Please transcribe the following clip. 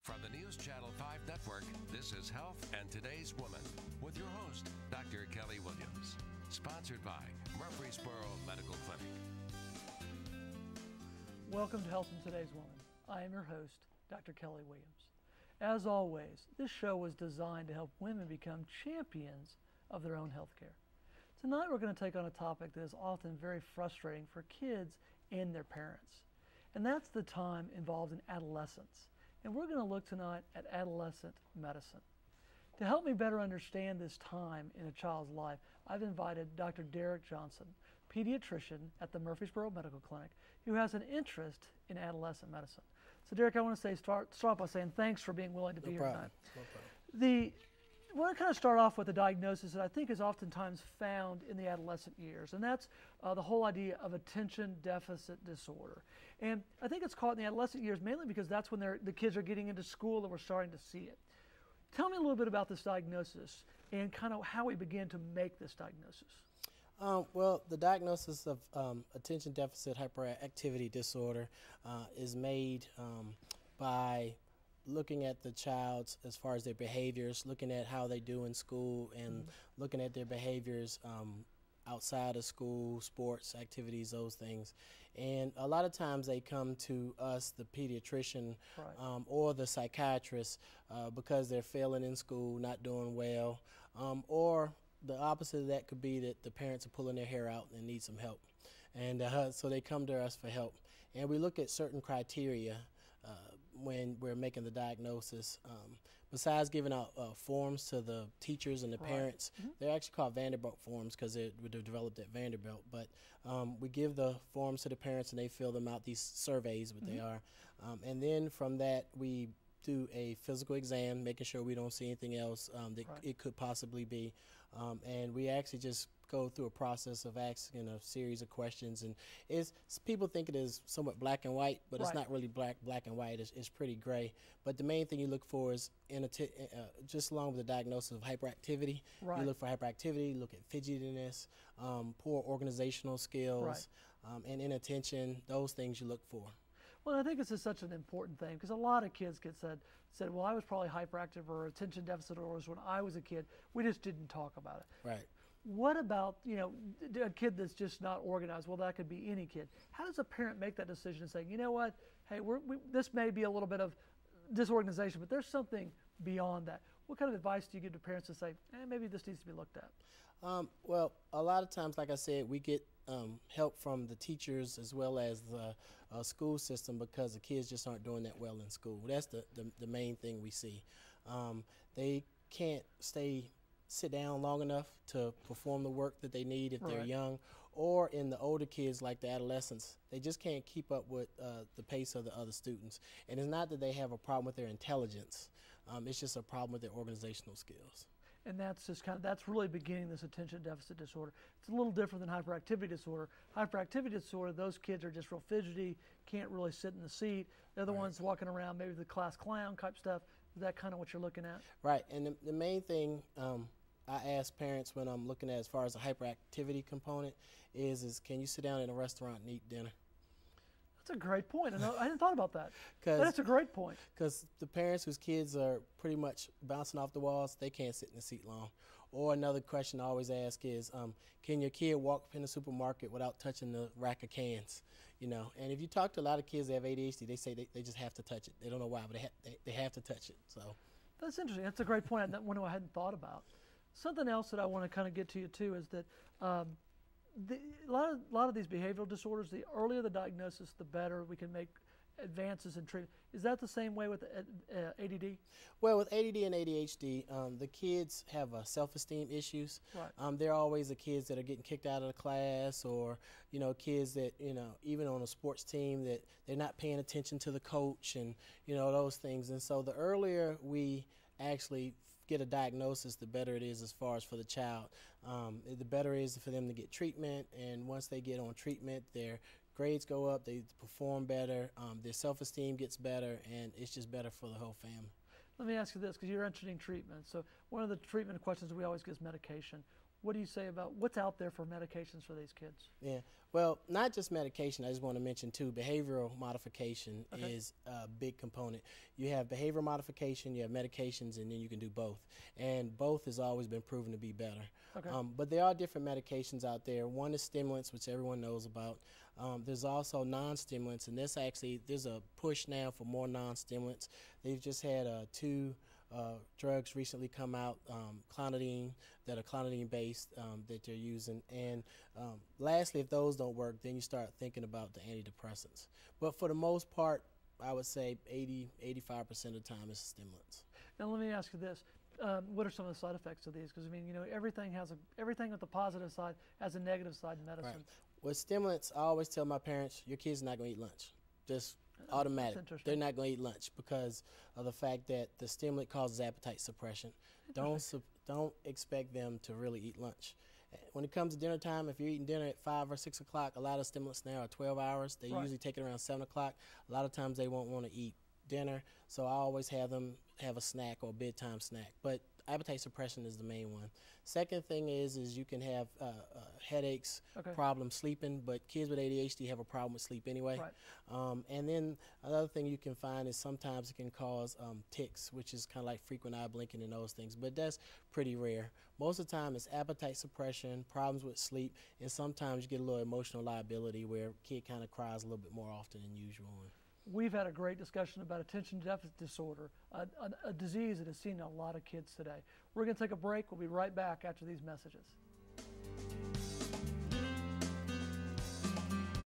From the News Channel 5 Network, this is Health and Today's Woman with your host, Dr. Kelly Williams. Sponsored by Murfreesboro Medical Clinic. Welcome to Health and Today's Woman. I am your host, Dr. Kelly Williams. As always, this show was designed to help women become champions of their own health care. Tonight we're going to take on a topic that is often very frustrating for kids and their parents. And that's the time involved in adolescence. And we're going to look tonight at adolescent medicine. To help me better understand this time in a child's life, I've invited Dr. Derek Johnson, pediatrician at the Murfreesboro Medical Clinic, who has an interest in adolescent medicine. So Derek, I want to say start off by saying thanks for being willing to be here tonight. No problem. I want to kind of start off with a diagnosis that I think is oftentimes found in the adolescent years, and that's the whole idea of attention deficit disorder. And I think it's caught in the adolescent years mainly because that's when the kids are getting into school and we're starting to see it. Tell me a little bit about this diagnosis and kind of how we begin to make this diagnosis. Well, the diagnosis of attention deficit hyperactivity disorder is made by looking at the child as far as their behaviors, looking at how they do in school, and looking at their behaviors outside of school, sports, activities, those things. And a lot of times they come to us, the pediatrician, Right. Or the psychiatrist, because they're failing in school, not doing well, or the opposite of that could be that the parents are pulling their hair out and need some help. And so they come to us for help. And we look at certain criteria when we're making the diagnosis. Besides giving out forms to the teachers and the parents, they're actually called Vanderbilt forms because they're developed at Vanderbilt. But we give the forms to the parents and they fill them out, these surveys, what they are. And then from that, we do a physical exam, making sure we don't see anything else that it could possibly be. And we actually just go through a process of asking a series of questions, and people think it is somewhat black and white, but it's not really black and white. It's pretty gray. But the main thing you look for is just along with the diagnosis of hyperactivity. You look for hyperactivity, you look at fidgetiness, poor organizational skills, and inattention. Those things you look for. Well, I think this is such an important thing because a lot of kids get said, well, I was probably hyperactive or attention deficit disorders when I was a kid. We just didn't talk about it. Right. What about, a kid that's just not organized? Well, that could be any kid. How does a parent make that decision and say, you know what, hey, this may be a little bit of disorganization, but there's something beyond that? What kind of advice do you give to parents to say, maybe this needs to be looked at? Well, a lot of times, like I said, we get help from the teachers as well as the school system because the kids just aren't doing that well in school. That's the main thing we see. They can't sit down long enough to perform the work that they need if they're young, or in the older kids like the adolescents, they just can't keep up with the pace of the other students. And it's not that they have a problem with their intelligence, it's just a problem with their organizational skills. And that's just that's really beginning this attention deficit disorder. It's a little different than hyperactivity disorder. Hyperactivity disorder, those kids are just real fidgety, can't really sit in the seat. They're the ones walking around, maybe the class clown type stuff. Is that kind of what you're looking at? Right. And the main thing I ask parents when I'm looking at as far as the hyperactivity component is can you sit down in a restaurant and eat dinner? That's a great point. I hadn't thought about that. That's a great point. Because the parents whose kids are pretty much bouncing off the walls, they can't sit in the seat long. Or another question I always ask is, can your kid walk up in the supermarket without touching the rack of cans? And if you talk to a lot of kids that have ADHD, they say they just have to touch it. They don't know why, but they have to touch it. So that's interesting. That's a great point. That one I hadn't thought about. Something else that I want to kind of get to you too is that a lot of these behavioral disorders, the earlier the diagnosis, the better we can make advances in treatment. Is that the same way with ADD? Well, with ADD and ADHD, the kids have self-esteem issues. Right. They're always the kids that are getting kicked out of the class, or kids that even on a sports team that they're not paying attention to the coach, and those things. And so the earlier we actually get a diagnosis, the better it is as far as for the child. The better it is for them to get treatment, and once they get on treatment, their grades go up, they perform better, their self-esteem gets better, and it's just better for the whole family. Let me ask you this, because you're interested in treatment. So one of the treatment questions we always get is medication. What do you say about what's out there for medications for these kids? Yeah, well, not just medication. I just want to mention too, behavioral modification is a big component. You have behavioral modification, you have medications, and then you can do both. And both has always been proven to be better. Okay. But there are different medications out there. One is stimulants, which everyone knows about. There's also non-stimulants, and there's a push now for more non-stimulants. They've just had two drugs recently come out, clonidine, that are clonidine based, that they're using. And lastly, if those don't work, then you start thinking about the antidepressants. But for the most part, I would say 85% of the time is stimulants. Now let me ask you this. What are some of the side effects of these? Because I mean, you know, everything with the positive side has a negative side in medicine. Right. With stimulants, I always tell my parents, your kid's not going to eat lunch. Just automatic. They're not going to eat lunch because of the fact that the stimulant causes appetite suppression. Don't expect them to really eat lunch. When it comes to dinner time, if you're eating dinner at 5 or 6 o'clock, a lot of stimulants now are 12 hours. They usually take it around 7 o'clock. A lot of times they won't want to eat dinner, so I always have them have a snack or a bedtime snack. But appetite suppression is the main one. Second thing is you can have headaches, problems sleeping, but kids with ADHD have a problem with sleep anyway. Right. And then another thing you can find is sometimes it can cause tics, which is kind of like frequent eye blinking and those things, but that's pretty rare. Most of the time it's appetite suppression, problems with sleep, and sometimes you get a little emotional liability where a kid kind of cries a little bit more often than usual. We've had a great discussion about attention deficit disorder, a disease that is seen in a lot of kids today. We're going to take a break. We'll be right back after these messages.